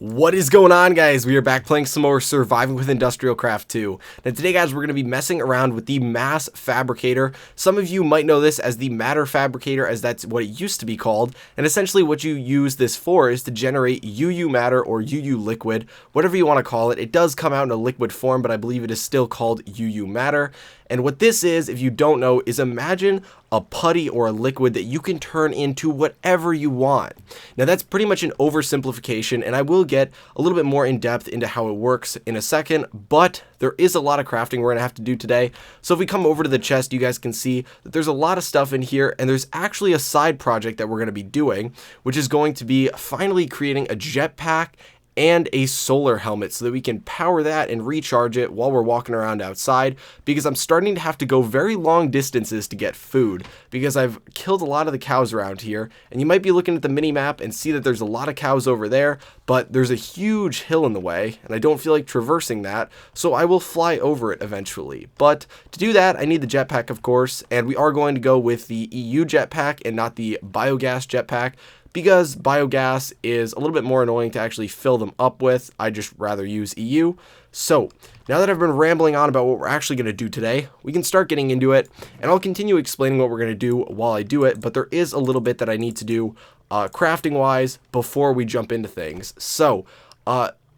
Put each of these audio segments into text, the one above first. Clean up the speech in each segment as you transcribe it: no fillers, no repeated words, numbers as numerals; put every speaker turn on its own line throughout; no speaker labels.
What is going on, guys? We are back playing some more Surviving with IndustrialCraft 2. Now today, guys, we're going to be messing around with the Mass Fabricator. Some of you might know this as the Matter Fabricator, as that's what it used to be called. And essentially what you use this for is to generate UU matter or UU liquid, whatever you want to call it. It does come out in a liquid form, but I believe it is still called UU matter. And what this is, if you don't know, is imagine a putty or a liquid that you can turn into whatever you want. Now that's pretty much an oversimplification, and I will get a little bit more in depth into how it works in a second, but there is a lot of crafting we're gonna have to do today. So if we come over to the chest, you guys can see that there's a lot of stuff in here, and there's actually a side project that we're gonna be doing, which is going to be finally creating a jetpack and a solar helmet so that we can power that and recharge it while we're walking around outside, because I'm starting to have to go very long distances to get food because I've killed a lot of the cows around here. And you might be looking at the mini map and see that there's a lot of cows over there, but there's a huge hill in the way and I don't feel like traversing that, so I will fly over it eventually. But to do that, I need the jetpack, of course, and we are going to go with the EU jetpack and not the biogas jetpack, because biogas is a little bit more annoying to actually fill them up with. I just rather use EU. So now that I've been rambling on about what we're actually going to do today, we can start getting into it, and I'll continue explaining what we're going to do while I do it, but there is a little bit that I need to do crafting wise before we jump into things. So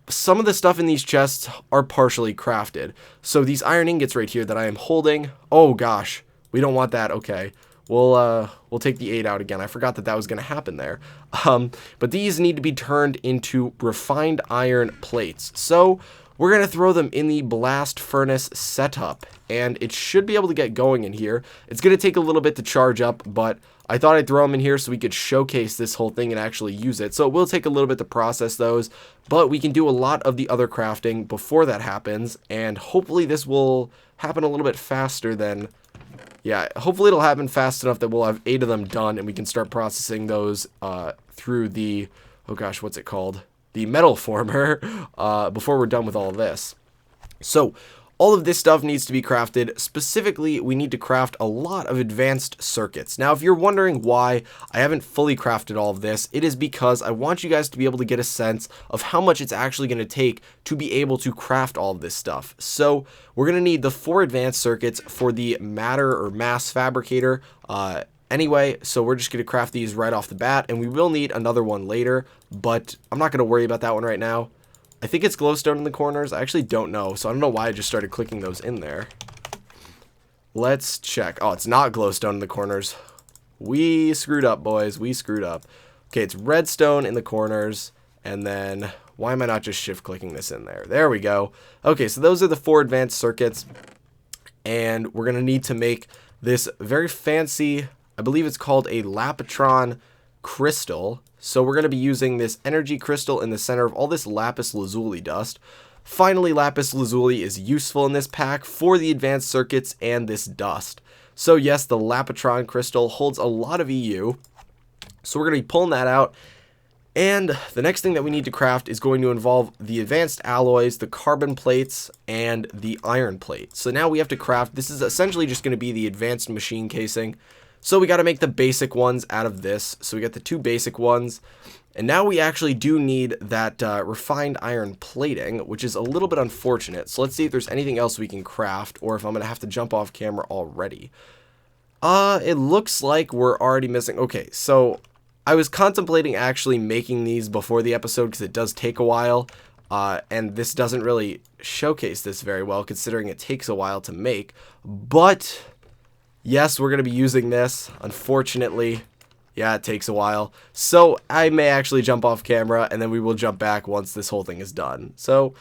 some of the stuff in these chests are partially crafted. So these iron ingots right here that I am holding, oh gosh, we don't want that. Okay. We'll take the 8 out again. I forgot that that was going to happen there. But these need to be turned into refined iron plates. So we're going to throw them in the blast furnace setup, and it should be able to get going in here. It's going to take a little bit to charge up, but I thought I'd throw them in here so we could showcase this whole thing and actually use it. So it will take a little bit to process those, but we can do a lot of the other crafting before that happens, and hopefully this will happen a little bit faster than... Yeah, hopefully it'll happen fast enough that we'll have 8 of them done and we can start processing those through the, oh gosh, what's it called? The metal former before we're done with all of this. So all of this stuff needs to be crafted. Specifically, we need to craft a lot of advanced circuits. Now, if you're wondering why I haven't fully crafted all of this, it is because I want you guys to be able to get a sense of how much it's actually going to take to be able to craft all of this stuff. So we're going to need the 4 advanced circuits for the Matter or Mass Fabricator anyway, so we're just going to craft these right off the bat, and we will need another one later, but I'm not going to worry about that one right now. I think it's glowstone in the corners. I actually don't know, so I don't know why I just started clicking those in there. Let's check. Oh, it's not glowstone in the corners. We screwed up, boys. We screwed up. Okay, it's redstone in the corners, and then why am I not just shift clicking this in there? There we go. Okay, so those are the 4 advanced circuits, and we're going to need to make this very fancy, I believe it's called a Lapitron crystal. So we're going to be using this energy crystal in the center of all this lapis lazuli dust. Finally, lapis lazuli is useful in this pack for the advanced circuits and this dust. So yes, the Lapitron crystal holds a lot of EU. So we're going to be pulling that out. And the next thing that we need to craft is going to involve the advanced alloys, the carbon plates, and the iron plate. So now we have to craft, this is essentially just going to be the advanced machine casing. So we got to make the basic ones out of this. So we got the 2 basic ones. And now we actually do need that refined iron plating, which is a little bit unfortunate. So let's see if there's anything else we can craft, or if I'm going to have to jump off camera already. It looks like we're already missing. Okay, so I was contemplating actually making these before the episode because it does take a while. And this doesn't really showcase this very well considering it takes a while to make. But yes, we're going to be using this. Unfortunately, yeah, it takes a while. So I may actually jump off camera and then we will jump back once this whole thing is done. So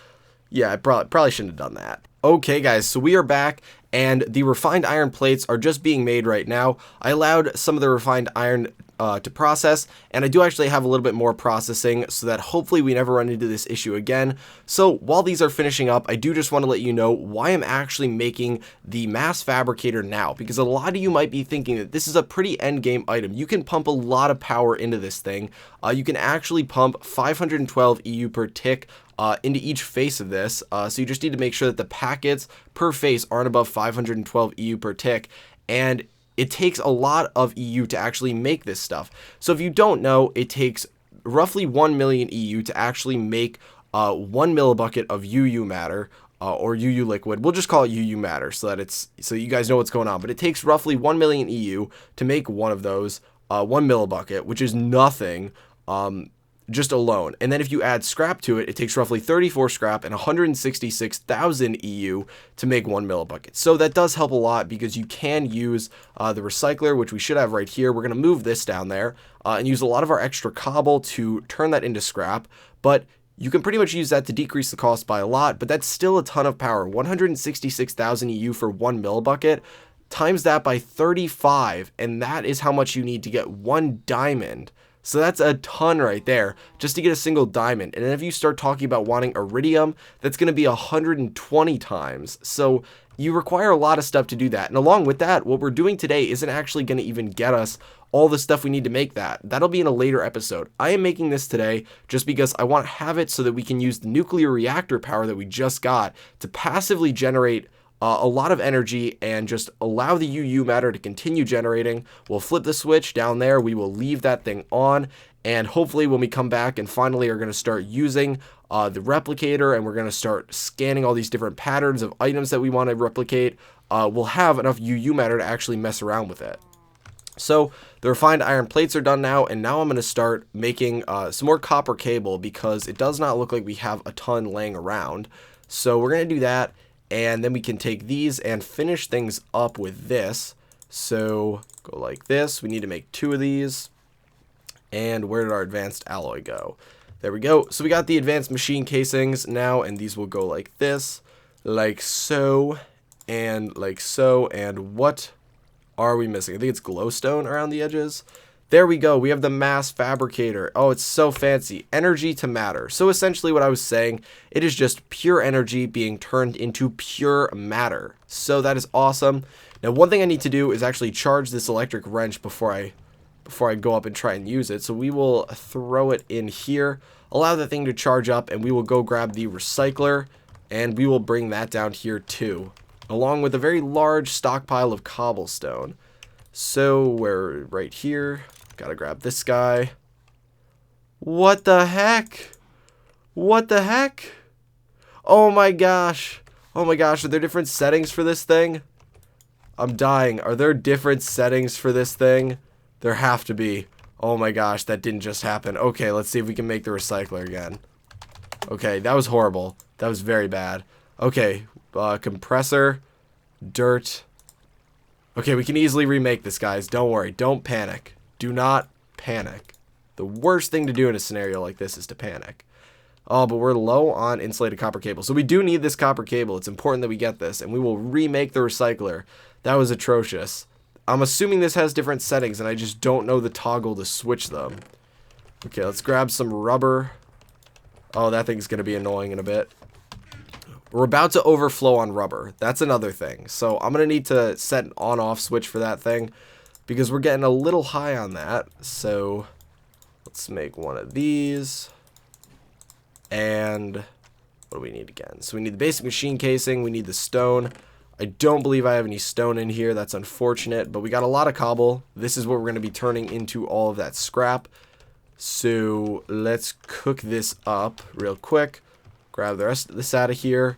yeah, I probably shouldn't have done that. Okay, guys, so we are back, and the refined iron plates are just being made right now. I allowed some of the refined iron to process, and I do actually have a little bit more processing so that hopefully we never run into this issue again. So while these are finishing up, I do just want to let you know why I'm actually making the Mass Fabricator now, because a lot of you might be thinking that this is a pretty end game item. You can pump a lot of power into this thing. You can actually pump 512 EU per tick into each face of this, so you just need to make sure that the packets per face aren't above 512 EU per tick, and it takes a lot of EU to actually make this stuff. So if you don't know, it takes roughly 1 million EU to actually make 1 millibucket of UU matter, or UU liquid. We'll just call it UU matter so that you guys know what's going on. But it takes roughly 1 million EU to make one of those, 1 millibucket, which is nothing, just alone. And then if you add scrap to it, it takes roughly 34 scrap and 166,000 EU to make 1 millibucket. So that does help a lot because you can use the recycler, which we should have right here. We're going to move this down there and use a lot of our extra cobble to turn that into scrap. But you can pretty much use that to decrease the cost by a lot, but that's still a ton of power. 166,000 EU for 1 millibucket. Times that by 35, and that is how much you need to get 1 diamond. So that's a ton right there just to get a single diamond. And then if you start talking about wanting iridium, that's going to be 120 times. So you require a lot of stuff to do that. And along with that, what we're doing today isn't actually going to even get us all the stuff we need to make that. That'll be in a later episode. I am making this today just because I want to have it so that we can use the nuclear reactor power that we just got to passively generate a lot of energy and just allow the UU matter to continue generating. We'll flip the switch down there. We will leave that thing on. And hopefully when we come back and finally are going to start using the replicator and we're going to start scanning all these different patterns of items that we want to replicate, we'll have enough UU matter to actually mess around with it. So the refined iron plates are done now, and now I'm going to start making some more copper cable because it does not look like we have a ton laying around. So we're going to do that. And then we can take these and finish things up with this. So go like this. We need to make 2 of these. And where did our advanced alloy go? There we go. So we got the advanced machine casings now, and these will go like this, like so, and like so. And what are we missing? I think it's glowstone around the edges. There we go. We have the mass fabricator. Oh, it's so fancy. Energy to matter. So essentially what I was saying, it is just pure energy being turned into pure matter. So that is awesome. Now, one thing I need to do is actually charge this electric wrench before I go up and try and use it. So we will throw it in here, allow the thing to charge up, and we will go grab the recycler, and we will bring that down here too, along with a very large stockpile of cobblestone. So we're right here. Gotta grab this guy. What the heck? What the heck? Oh my gosh. Oh my gosh, are there different settings for this thing? I'm dying. Are there different settings for this thing? There have to be. Oh my gosh, that didn't just happen. Okay, let's see if we can make the recycler again. Okay, that was horrible. That was very bad. Okay, compressor, dirt. Okay, we can easily remake this, guys. Don't worry. Don't panic. Do not panic. The worst thing to do in a scenario like this is to panic. Oh, but we're low on insulated copper cable. So we do need this copper cable. It's important that we get this, and we will remake the recycler. That was atrocious. I'm assuming this has different settings, and I just don't know the toggle to switch them. Okay, let's grab some rubber. Oh, that thing's going to be annoying in a bit. We're about to overflow on rubber. That's another thing. So I'm going to need to set an on-off switch for that thing because we're getting a little high on that. So let's make one of these. And what do we need again? So we need the basic machine casing. We need the stone. I don't believe I have any stone in here. That's unfortunate, but we got a lot of cobble. This is what we're going to be turning into all of that scrap. So let's cook this up real quick. Grab the rest of this out of here.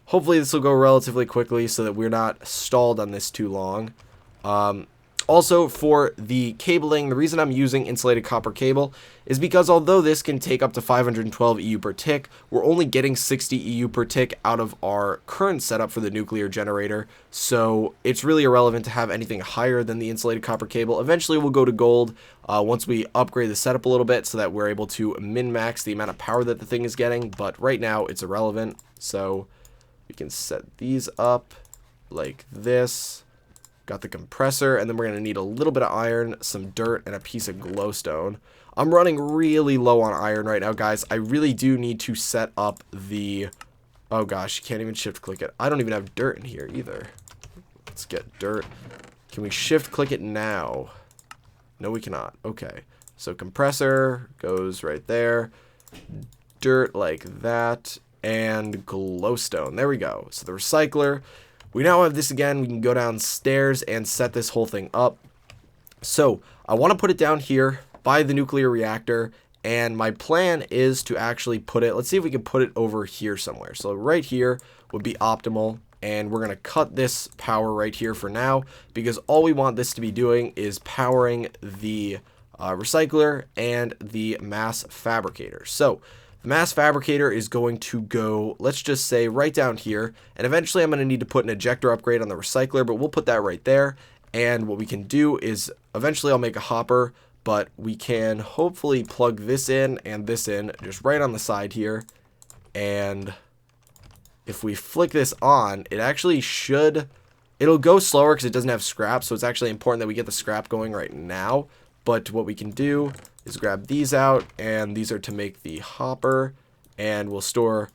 Hopefully this will go relatively quickly so that we're not stalled on this too long. Also, for the cabling, the reason I'm using insulated copper cable is because although this can take up to 512 EU per tick, we're only getting 60 EU per tick out of our current setup for the nuclear generator. So it's really irrelevant to have anything higher than the insulated copper cable. Eventually we'll go to gold once we upgrade the setup a little bit so that we're able to min-max the amount of power that the thing is getting. But right now it's irrelevant. So we can set these up like this. Got the compressor, and then we're going to need a little bit of iron, some dirt, and a piece of glowstone. I'm running really low on iron right now, guys. I really do need to set up the... Oh, gosh, you can't even shift-click it. I don't even have dirt in here either. Let's get dirt. Can we shift-click it now? No, we cannot. Okay. So compressor goes right there. Dirt like that. And glowstone. There we go. So the recycler... We now have this again. We can go downstairs and set this whole thing up. So I want to put it down here by the nuclear reactor, And my plan is to actually put it, let's see if we can put it over here somewhere. So right here would be optimal. And we're going to cut this power right here for now, because all we want this to be doing is powering the recycler and the mass fabricator. So the mass fabricator is going to go, let's just say right down here. And eventually I'm going to need to put an ejector upgrade on the recycler, but we'll put that right there. And what we can do is eventually I'll make a hopper, but we can hopefully plug this in and this in just right on the side here. And if we flick this on, it actually should, it'll go slower because it doesn't have scrap. So it's actually important that we get the scrap going right now. But what we can do is grab these out, and these are to make the hopper, and we'll store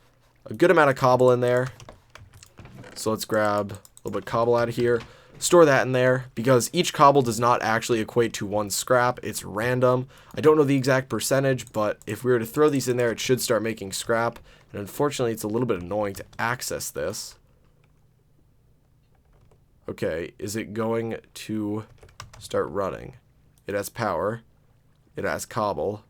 a good amount of cobble in there. So let's grab a little bit of cobble out of here, store that in there, because each cobble does not actually equate to one scrap. It's random. I don't know the exact percentage, but if we were to throw these in there, it should start making scrap. And unfortunately, it's a little bit annoying to access this. Okay, is it going to start running? It has power. It has cobble.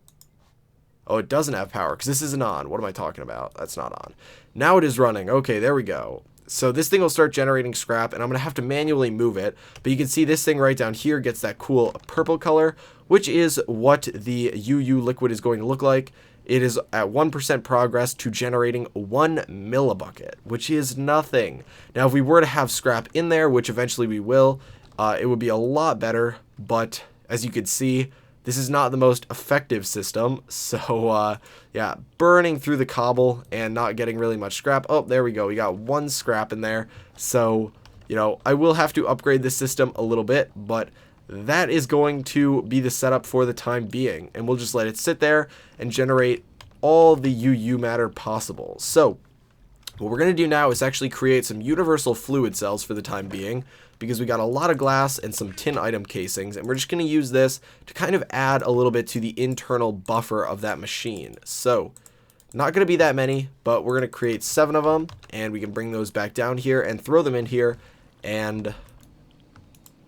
Oh, it doesn't have power because this isn't on. What am I talking about? That's not on. Now it is running. Okay, there we go. So this thing will start generating scrap, and I'm going to have to manually move it. But you can see this thing right down here gets that cool purple color, which is what the UU liquid is going to look like. It is at 1% progress to generating 1 millibucket, which is nothing. Now, if we were to have scrap in there, which eventually we will, it would be a lot better. But as you can see, this is not the most effective system. So, yeah, burning through the cobble and not getting really much scrap. Oh, there we go. We got 1 scrap in there. So, you know, I will have to upgrade this system a little bit, but that is going to be the setup for the time being. And we'll just let it sit there and generate all the UU matter possible. So what we're going to do now is actually create some universal fluid cells for the time being, because we got a lot of glass and some tin item casings, and we're just going to use this to kind of add a little bit to the internal buffer of that machine. So not going to be that many, but we're going to create 7 of them, and we can bring those back down here and throw them in here, and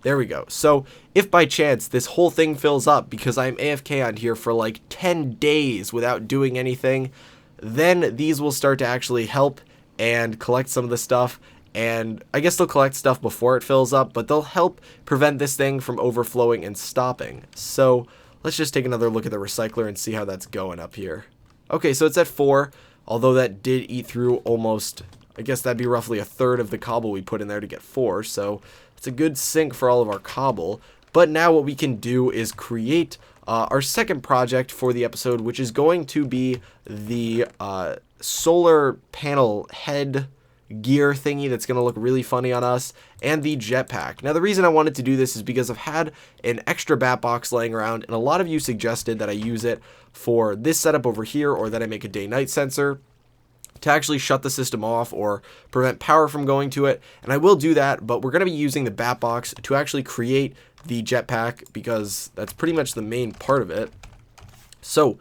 there we go. So if by chance this whole thing fills up because I'm AFK on here for like 10 days without doing anything, then these will start to actually help and collect some of the stuff. And I guess they'll collect stuff before it fills up, but they'll help prevent this thing from overflowing and stopping. So let's just take another look at the recycler and see how that's going up here. Okay, so it's at 4, although that did eat through almost, I guess that'd be roughly 1/3 of the cobble we put in there to get 4. So it's a good sink for all of our cobble. But now what we can do is create our second project for the episode, which is going to be the solar panel head gear thingy that's going to look really funny on us, and the jetpack. Now, the reason I wanted to do this is because I've had an extra bat box laying around, and a lot of you suggested that I use it for this setup over here, or that I make a day-night sensor to actually shut the system off or prevent power from going to it. And I will do that, but we're going to be using the bat box to actually create the jetpack, because that's pretty much the main part of it. So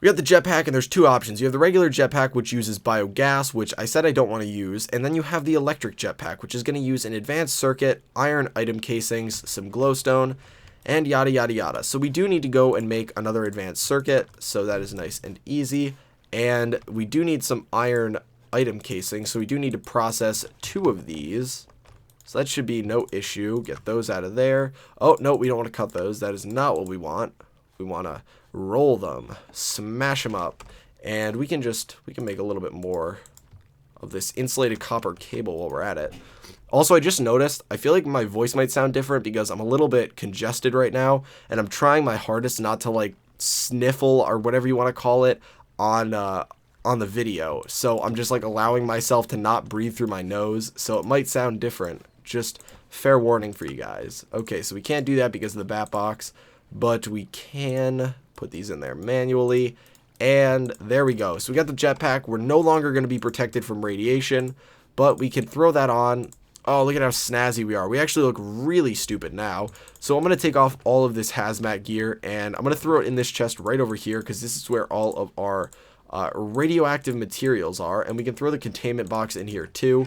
we got the jetpack, and there's 2 options. You have the regular jetpack, which uses biogas, which I said I don't want to use, and then you have the electric jetpack, which is going to use an advanced circuit, iron item casings, some glowstone, and yada yada yada. So we do need to go and make another advanced circuit, so that is nice and easy. And we do need some iron item casing, so we do need to process 2 of these. So that should be no issue. Get those out of there. Oh, no, we don't want to cut those. That is not what we want. We want to roll them, smash them up, and we can make a little bit more of this insulated copper cable while we're at it. Also, I just noticed, I feel like my voice might sound different because I'm a little bit congested right now, and I'm trying my hardest not to like sniffle or whatever you want to call it on the video. So I'm just like allowing myself to not breathe through my nose, so it might sound different. Just fair warning for you guys. Okay, so we can't do that because of the bat box, but we can put these in there manually, and there we go. So we got the jetpack. We're no longer going to be protected from radiation, but we can throw that on. Oh, look at how snazzy we are. We actually look really stupid now. So I'm going to take off all of this hazmat gear, and I'm going to throw it in this chest right over here, because this is where all of our radioactive materials are, and we can throw the containment box in here too.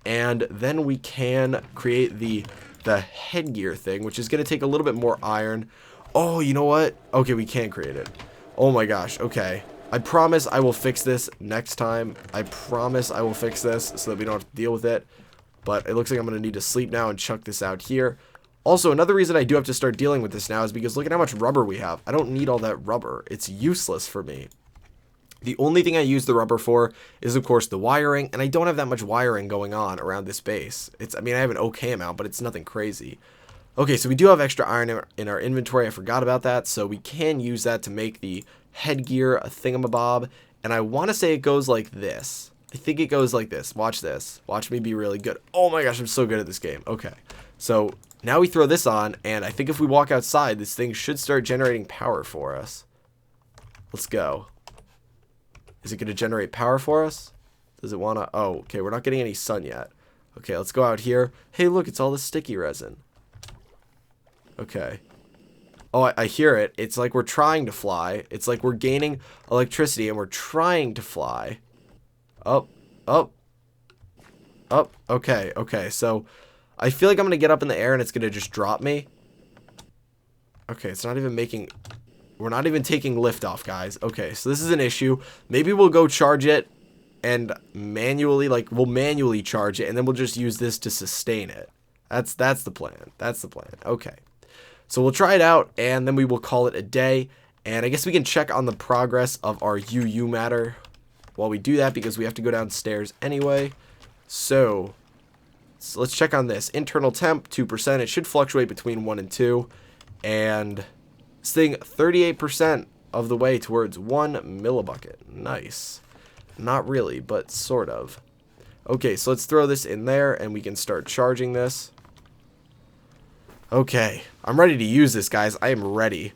And then we can create the headgear thing, which is going to take a little bit more iron. Oh, you know what? Okay, we can create it. Oh my gosh, okay. I promise I will fix this next time. I promise I will fix this so that we don't have to deal with it. But it looks like I'm going to need to sleep now and chuck this out here. Also, another reason I do have to start dealing with this now is because look at how much rubber we have. I don't need all that rubber. It's useless for me. The only thing I use the rubber for is, of course, the wiring, and I don't have that much wiring going on around this base. I mean, I have an okay amount, but it's nothing crazy. Okay, so we do have extra iron in our inventory. I forgot about that, so we can use that to make the headgear a thingamabob, and I want to say it goes like this. I think it goes like this. Watch this. Watch me be really good. Oh my gosh, I'm so good at this game. Okay, so now we throw this on, and I think if we walk outside, this thing should start generating power for us. Let's go. Is it going to generate power for us? Does it want to? Oh, okay, we're not getting any sun yet. Okay, let's go out here. Hey, look, it's all this sticky resin. Okay. Oh, I hear it. It's like we're trying to fly. It's like we're gaining electricity and we're trying to fly. Up, up, up. Okay, okay. So I feel like I'm going to get up in the air and it's going to just drop me. Okay, it's not even making... We're not even taking liftoff, guys. Okay, so this is an issue. Maybe we'll go charge it and manually, like, we'll manually charge it and then we'll just use this to sustain it. That's the plan. That's the plan. Okay. So we'll try it out, and then we will call it a day. And I guess we can check on the progress of our UU matter while we do that, because we have to go downstairs anyway. So let's check on this. Internal temp, 2%. It should fluctuate between 1 and 2. And this thing, 38% of the way towards 1 millibucket. Nice. Not really, but sort of. Okay, so let's throw this in there, and we can start charging this. Okay, I'm ready to use this, guys. I am ready.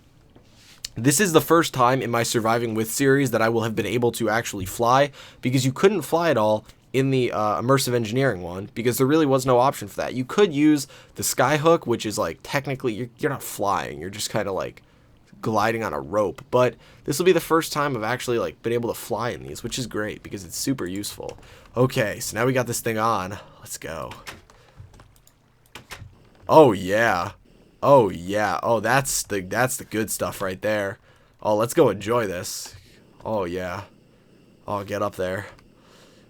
This is the first time in my Surviving With series that I will have been able to actually fly, because you couldn't fly at all in the immersive engineering one, because there really was no option for that. You could use the skyhook, which is like technically you're not flying, you're just kind of like gliding on a rope, but this will be the first time I've actually like been able to fly in these, which is great because it's super useful. Okay, so now we got this thing on. Let's go. Oh yeah. Oh yeah. Oh, that's the good stuff right there. Oh, let's go enjoy this. Oh yeah. Oh, get up there.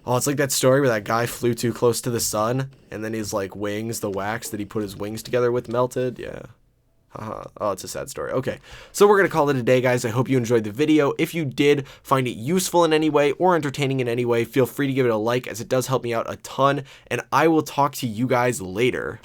Oh, it's like that story where that guy flew too close to the sun and then his like wings, the wax that he put his wings together with, melted. Yeah. Oh, it's a sad story. Okay, so we're going to call it a day, guys. I hope you enjoyed the video. If you did find it useful in any way or entertaining in any way, feel free to give it a like, as it does help me out a ton, and I will talk to you guys later.